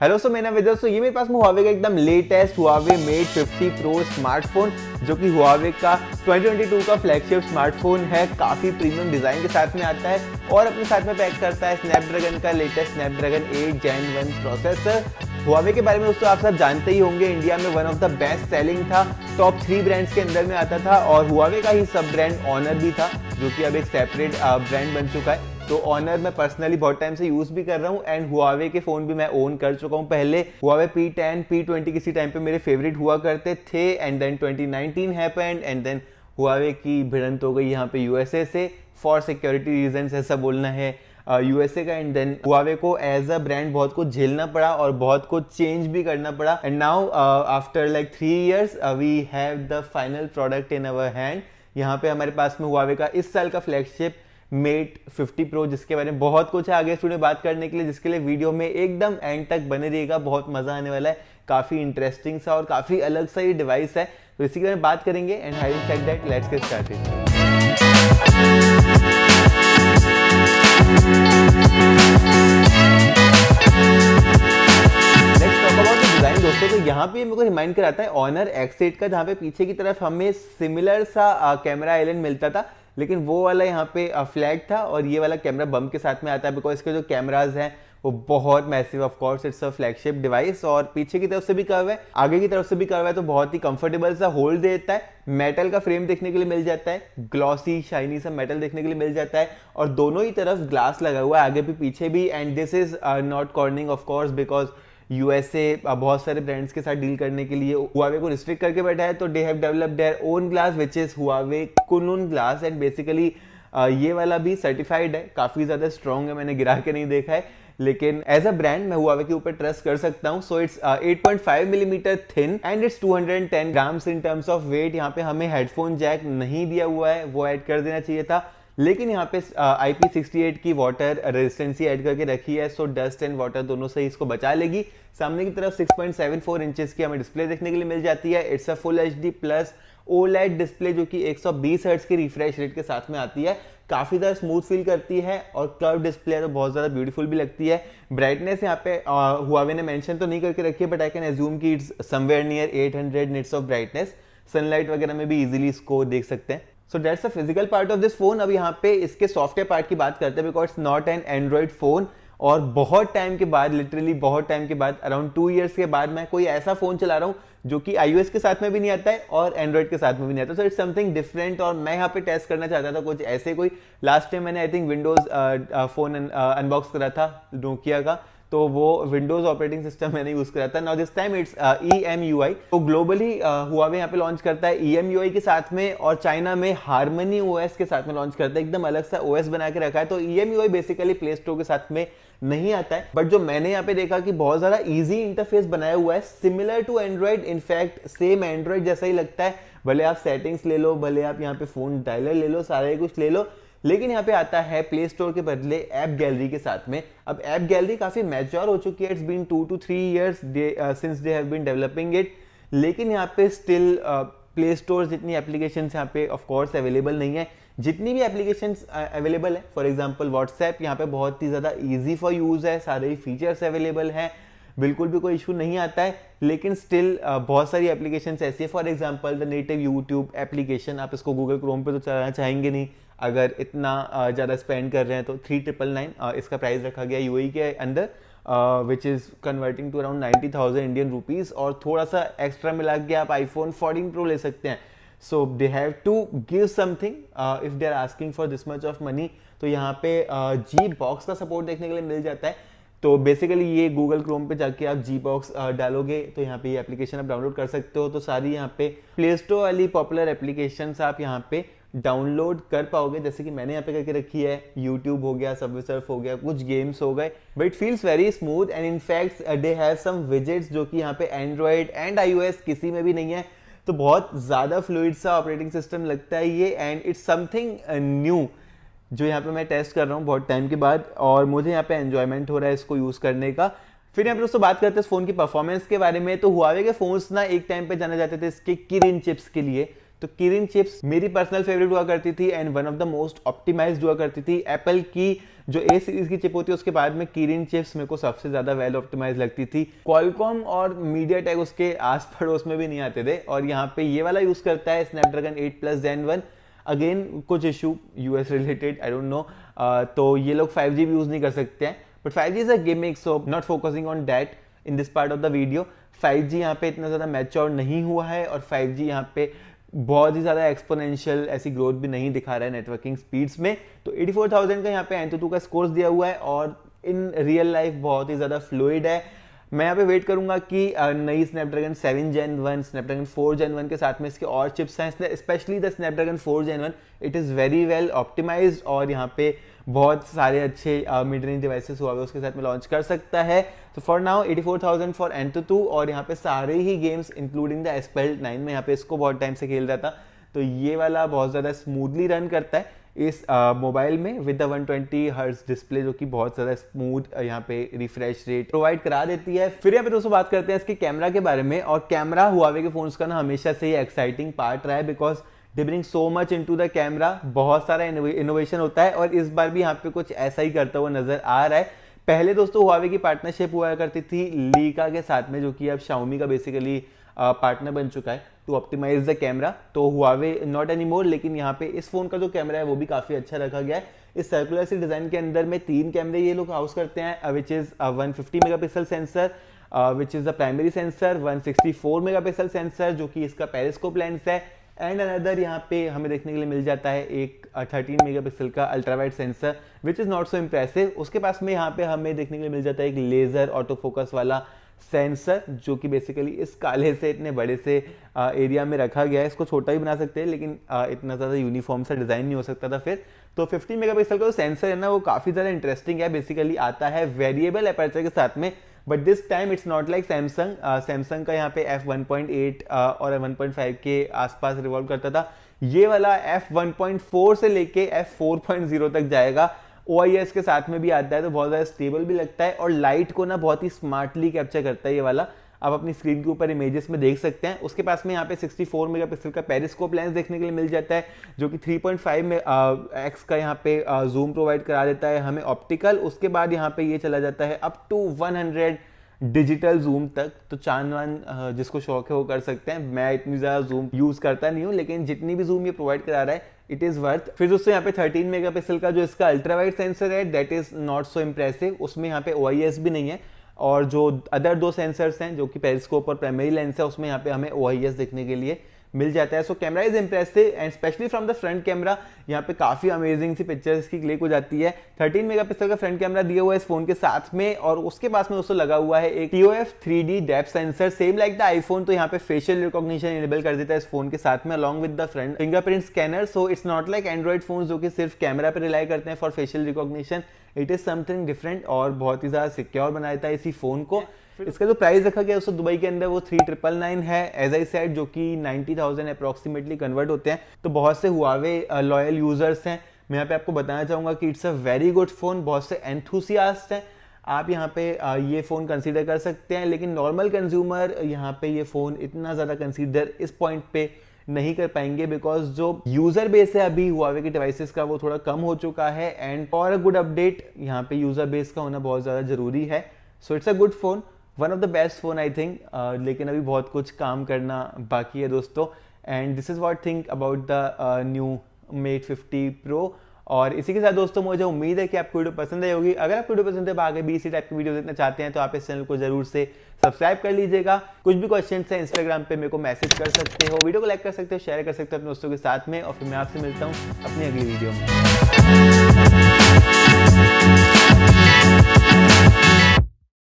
Hello सो मेरा विजय। सो ये मेरे पास में हुआवे का एकदम latest Huawei Mate 50 pro smartphone, जो कि हुआवे का 2022 का फ्लैगशिप स्मार्टफोन है। काफ़ी प्रीमियम डिज़ाइन के साथ में आता है और अपने साथ में पैक करता है स्नैपड्रैगन का latest Snapdragon 8 Gen 1 processor. Huawei के बारे में दोस्तों आप सब जानते ही होंगे, इंडिया में one of the best selling था, टॉप 3 ब्रांड्स के अंदर में आता था और हुआवे का ही सब ब्रांड ऑनर भी था, जो कि अब एक सेपरेट ब्रांड बन चुका है। तो ऑनर मैं पर्सनली बहुत टाइम से यूज भी कर रहा हूँ एंड हुआवे के फोन भी मैं ओन कर चुका हूँ। पहले हुआवे P10 P20 किसी टाइम पे मेरे फेवरेट हुआ करते थे and then 2019 happened and then Huawei की भिड़ंत हो गई यहाँ पे यूएसए से फॉर सिक्योरिटी रीजंस, ऐसा बोलना है यूएसए का। एंड देन हुआवे को एज अ ब्रांड बहुत कुछ झेलना पड़ा और बहुत कुछ चेंज भी करना पड़ा and now after like 3 years we have the final product in our hand. यहाँ पे हमारे पास में हुआवे का इस साल का फ्लैगशिप मेट 50 प्रो, जिसके बारे में बहुत कुछ है आगे स्टूडियो में बात करने के लिए, जिसके लिए वीडियो में एकदम एंड तक बने रहिएगा। बहुत मजा आने वाला है, काफी इंटरेस्टिंग सा और काफी अलग सा ये डिवाइस है, तो इसी के बारे में बात करेंगे। And having said that, let's get started. दोस्तों तो यहाँ पे मेरे को रिमाइंड कराता है ऑनर X8 का, जहाँ पे पीछे की तरफ हमें सिमिलर सा कैमरा आइलैंड मिलता था, लेकिन वो वाला यहाँ पे फ्लैग था और ये वाला कैमरा बम के साथ में आता है, बिकॉज इसके जो कैमराज हैं वो बहुत massive, of course it's a flagship device. और पीछे की तरफ से भी कर्व है, आगे की तरफ से भी कर्व है, तो बहुत ही कंफर्टेबल सा होल्ड देता है। मेटल का फ्रेम देखने के लिए मिल जाता है, ग्लॉसी शाइनी सा मेटल देखने के लिए मिल जाता है और दोनों ही तरफ ग्लास लगा हुआ है, आगे भी पीछे भी। And this is not cornering of course, because USA बहुत सारे ब्रांड्स के साथ डील करने के लिए हुआवे को रिस्ट्रिक्ट करके बैठा है, तो they have developed their own glass which is Huawei Kunlun glass. And basically ये वाला भी सर्टिफाइड है, काफी ज्यादा स्ट्रॉन्ग है, मैंने गिरा के नहीं देखा है, लेकिन एज अ ब्रांड मैं हुआवे के ऊपर ट्रस्ट कर सकता हूं। So it's 8.5 millimetre thin and it's 210 grams in terms of weight. यहाँ पे हमें हेडफोन जैक नहीं दिया हुआ है, वो ऐड कर देना चाहिए था, लेकिन यहाँ पे IP68 की वाटर रेजिस्टेंसी ऐड करके रखी है, सो डस्ट एंड वाटर दोनों से इसको बचा लेगी। सामने की तरफ 6.74 इंचेस की हमें डिस्प्ले देखने के लिए मिल जाती है। It's a full HD plus OLED display, जो कि 120 हर्ट्ज की रिफ्रेश रेट के साथ में आती है, काफी ज्यादा स्मूथ फील करती है और कर्व डिस्प्ले है तो बहुत ज्यादा ब्यूटीफुल भी लगती है। ब्राइटनेस यहाँ पे हुआवे ने मेंशन तो नहीं करके रखी है, बट आई कैन एज्यूम कि it's somewhere near 800 nits of brightness. Sunlight वगैरह में भी इजीली इसको देख सकते हैं। So that's the physical part of this phone. अब यहाँ पे इसके सॉफ्टवेयर पार्ट की बात करते हैं, because it's not an Android phone और बहुत टाइम के बाद, लिटरली बहुत टाइम के बाद, अराउंड 2 years के बाद मैं कोई ऐसा फोन चला रहा हूँ जो कि iOS के साथ में भी नहीं आता है और एंड्रॉइड के साथ में भी नहीं आता। सो इट्स समथिंग डिफरेंट और मैं यहाँ पे टेस्ट करना चाहता था कुछ ऐसे कोई। लास्ट टाइम मैंने I think Windows phone unbox करा था नोकिया का, तो वो विंडोज ऑपरेटिंग सिस्टम मैंने यूज करा था। Now this time it's EMUI। तो ग्लोबली हुआवे यहाँ पे लॉन्च करता है EMUI के साथ में और चाइना में हार्मनी OS के साथ में लॉन्च करता है, एकदम अलग सा OS बना के रखा है। तो EMUI बेसिकली प्ले स्टोर के साथ में नहीं आता है, बट जो मैंने यहाँ पे देखा कि बहुत ज्यादा इजी इंटरफेस बनाया हुआ है, similar to Android, in fact same Android जैसा ही लगता है। भले आप सेटिंग्स ले लो, भले आप यहाँ पे फोन डायलर ले लो, सारा कुछ ले लो, लेकिन यहाँ पे आता है प्ले स्टोर के बदले ऐप गैलरी के साथ में। अब ऐप गैलरी काफी मैच्योर हो चुकी है, it's been 2 to 3 years since they have been developing it, लेकिन यहाँ पे स्टिल प्ले स्टोर जितनी एप्लीकेशंस यहाँ पे ऑफ कोर्स अवेलेबल नहीं है। जितनी भी एप्लीकेशंस अवेलेबल है, फॉर एग्जांपल व्हाट्सएप, यहाँ पे बहुत ही ज्यादा इजी फॉर यूज है, सारे ही फीचर्स अवेलेबल हैं, बिल्कुल भी कोई इशू नहीं आता है, लेकिन स्टिल बहुत सारी एप्लीकेशंस ऐसी है, for example the native YouTube application, आप इसको गूगल क्रोम पे तो चलाना चाहेंगे नहीं अगर इतना ज़्यादा स्पेंड कर रहे हैं, तो 3999 इसका प्राइस रखा गया UAE के अंदर, which is converting to around 90,000 Indian rupees, और थोड़ा सा एक्स्ट्रा मिला के आप iPhone 14 Pro ले सकते हैं। So they have to give something if they are asking for this much of money. तो यहाँ पे Gbox का सपोर्ट देखने के लिए मिल जाता है। तो बेसिकली ये गूगल क्रोम पे जाके आप Gbox डालोगे तो यहाँ पे ये एप्लीकेशन आप डाउनलोड कर सकते हो। तो सारी यहाँ पे प्ले स्टोर वाली पॉपुलर एप्लीकेशंस आप यहाँ पे डाउनलोड कर पाओगे, जैसे कि मैंने यहाँ पे करके रखी है। यूट्यूब हो गया, सबवे सर्फ हो गया, कुछ गेम्स हो गए, but it feels very smooth and in fact they have some widgets जो कि यहाँ पे एंड्रॉइड एंड iOS किसी में भी नहीं है। तो बहुत ज्यादा फ्लूइड सा ऑपरेटिंग सिस्टम लगता है ये, एंड इट्स समथिंग न्यू जो यहाँ पे मैं टेस्ट कर रहा हूँ बहुत टाइम के बाद, और मुझे यहाँ पे एंजॉयमेंट हो रहा है इसको यूज करने का। फिर यहाँ पे दोस्तों बात करते हैं इस फोन की परफॉर्मेंस के बारे में। तो हुआवे के फोन्स ना एक टाइम पे जाने जाते थे इसके किरिन चिप्स के लिए, तो किरिन चिप्स मेरी पर्सनल फेवरेट हुआ करती थी and one of the most optimised हुआ करती थी। एप्पल की जो ए सीरीज की चिप होती है उसके बाद में किरिन चिप्स मेरे को सबसे ज्यादा वेल ऑप्टिमाइज लगती थी। क्वालकॉम और मीडियाटेक उसके आस पड़ोस में भी नहीं आते थे। और यहाँ पे ये वाला यूज करता है स्नैपड्रैगन 8+ Gen 1। अगेन कुछ issue US related, I don't know, तो ये लोग 5G भी यूज नहीं कर सकते हैं, but 5G is a gimmick, so not focusing on that in this part of the video. 5G यहाँ पे इतना ज़्यादा मैच्योर नहीं हुआ है और 5G यहाँ पे बहुत ही ज़्यादा एक्सपोनेंशियल ऐसी ग्रोथ भी नहीं दिखा रहा है नेटवर्किंग स्पीड्स में। तो 84,000 का यहाँ पे Antutu का स्कोर्स दिया हुआ है और इन रियल लाइफ बहुत ही ज़्यादा फ्लूइड है। मैं यहाँ पे वेट करूंगा कि नई स्नैपड्रैगन 7 Gen 1, स्नैपड्रैगन 4 Gen 1 के साथ में इसके और चिप्स हैं, specially the Snapdragon 4 Gen 1। It is very well optimised और यहाँ पे बहुत सारे अच्छे मिड रेंज डिवाइसेस हुआ उसके साथ में लॉन्च कर सकता है। तो फॉर नाउ 84,000 फॉर Antutu। और यहाँ पे सारे ही गेम्स इंक्लूडिंग द Asphalt 9 में यहाँ पे इसको बहुत टाइम से खेल रहा था, तो ये वाला बहुत ज़्यादा स्मूथली रन करता है इस मोबाइल में विद द 120 हर्ट्ज डिस्प्ले, जो कि बहुत ज़्यादा स्मूथ यहाँ पे रिफ्रेश रेट प्रोवाइड करा देती है। फिर यहाँ पे दोस्तों बात करते हैं इसके कैमरा के बारे में। और कैमरा हुआवे के फोन्स का ना हमेशा से ही एक्साइटिंग पार्ट रहा है, because they bring so much into the camera, बहुत सारा इनोवेशन होता है और इस बार भी यहाँ पे कुछ ऐसा ही करता हुआ नजर आ रहा है। पहले दोस्तों हुआवे की पार्टनरशिप हुआ करती थी लीका के साथ में, जो कि अब Xiaomi का बेसिकली पार्टनर बन चुका है टू ऑप्टिमाइज द कैमरा। तो हुआवे नॉट एनी मोर, लेकिन यहाँ पे इस फोन का जो कैमरा है वो भी काफी अच्छा रखा गया है। इस सर्कुलर सी डिजाइन के अंदर में 3 कैमरे ये लोग हाउस करते हैं, which is 150 megapixel sensor which is the primary sensor, 164 megapixel sensor जो कि इसका पेरिस्कोप लेंस है, एंड अनदर यहाँ पे हमें देखने के लिए मिल जाता है एक 13 मेगापिक्सल का ultrawide sensor which is not so impressive. उसके पास में यहाँ पे हमें देखने के लिए मिल जाता है एक लेजर ऑटो फोकस वाला सेंसर, जो कि बेसिकली इस काले से इतने बड़े से एरिया में रखा गया है। इसको छोटा भी बना सकते हैं, लेकिन इतना ज़्यादा यूनिफॉर्म सा डिज़ाइन नहीं हो सकता था फिर। तो 50 मेगापिक्सल का जो सेंसर है ना वो काफ़ी ज़्यादा इंटरेस्टिंग है। बेसिकली आता है वेरिएबल अपर्चर के साथ में, but this time it's not like Samsung. Samsung का यहाँ पे f1.8 और 1.5 के आसपास रिवॉल्व करता था, ये वाला f1.4 से लेके f4.0 तक जाएगा। OIS के साथ में भी आता है, तो बहुत ज़्यादा स्टेबल भी लगता है और लाइट को ना बहुत ही स्मार्टली कैप्चर करता है ये वाला। आप अपनी स्क्रीन के ऊपर इमेजेस में देख सकते हैं। उसके पास में यहाँ पे 64 मेगापिक्सल का पेरिस्कोप लेंस देखने के लिए मिल जाता है, जो कि 3.5 में x का यहाँ पे जूम प्रोवाइड करा देता है हमें ऑप्टिकल। उसके बाद यहाँ पे ये चला जाता है अप टू 100 डिजिटल जूम तक। तो चांद वान जिसको शौक है वो कर सकते हैं। मैं इतनी ज़्यादा जूम यूज़ करता नहीं हूँ, लेकिन जितनी भी जूम ये प्रोवाइड करा रहा है इट इज़ वर्थ। फिर दोस्तों यहाँ पे 13 मेगापिक्सल का जो इसका अल्ट्रावाइड सेंसर है that is not so impressive. उसमें यहाँ पे OIS भी नहीं है, और जो अदर 2 सेंसर्स हैं जो कि पेरिस्कोप और प्राइमरी लेंस है उसमें यहाँ पे हमें OIS देखने के लिए मिल जाता है। So camera is impressive and specially from the front camera यहाँ पे काफी अमेजिंग सी पिक्चर्स की क्लिक हो जाती है। 13 मेगापिक्सल का फ्रंट कैमरा दिया हुआ है इस फोन के साथ में, और उसके पास में दोस्तों लगा हुआ है एक TOF 3D depth sensor, same like the iPhone. तो यहाँ पे फेशियल रिकॉग्निशन इनेबल कर देता है इस फोन के साथ में along with the front fingerprint scanner. So it's not like Android phone जो कि सिर्फ कैमरा पे रिलाई करते हैं for facial recognition. It is something different और बहुत ही ज्यादा सिक्योर बना देता है इसी फोन को। इसका जो प्राइस रखा गया है दुबई के अंदर वो 3999 है, एज आई सेड, जो कि 90,000 अप्रोक्सीमेटली कन्वर्ट होते हैं। तो बहुत से हुआवे लॉयल यूजर्स हैं। मैं यहाँ पे आपको बताना चाहूंगा कि it's a very good phone. बहुत से एंथुसियास्ट हैं, आप यहाँ पे ये फोन कंसीडर कर सकते हैं, लेकिन नॉर्मल कंज्यूमर यहाँ पे ये फोन इतना ज्यादा कंसीडर इस पॉइंट पे नहीं कर पाएंगे, बिकॉज जो यूजर बेस है अभी हुआवे के डिवाइसेस का वो थोड़ा कम हो चुका है। And for a good update यहाँ पे यूजर बेस का होना बहुत ज्यादा जरूरी है। So it's a good phone, one of the best phone I think, लेकिन अभी बहुत कुछ काम करना बाकी है दोस्तों। And this is what think about the new Mate 50 Pro। और इसी के साथ दोस्तों मुझे उम्मीद है कि आपको वीडियो पसंद आई होगी। अगर आपको वीडियो पसंद है, आगे भी इसी टाइप की वीडियो देखना चाहते हैं तो आप इस चैनल को जरूर से सब्सक्राइब कर लीजिएगा। कुछ भी क्वेश्चन है इंस्टाग्राम पे मेरे को मैसेज कर सकते हो, वीडियो को लाइक कर सकते हो, शेयर कर सकते हो अपने दोस्तों के साथ में। और फिर मैं आपसे मिलता हूँ अपनी अगली वीडियो में।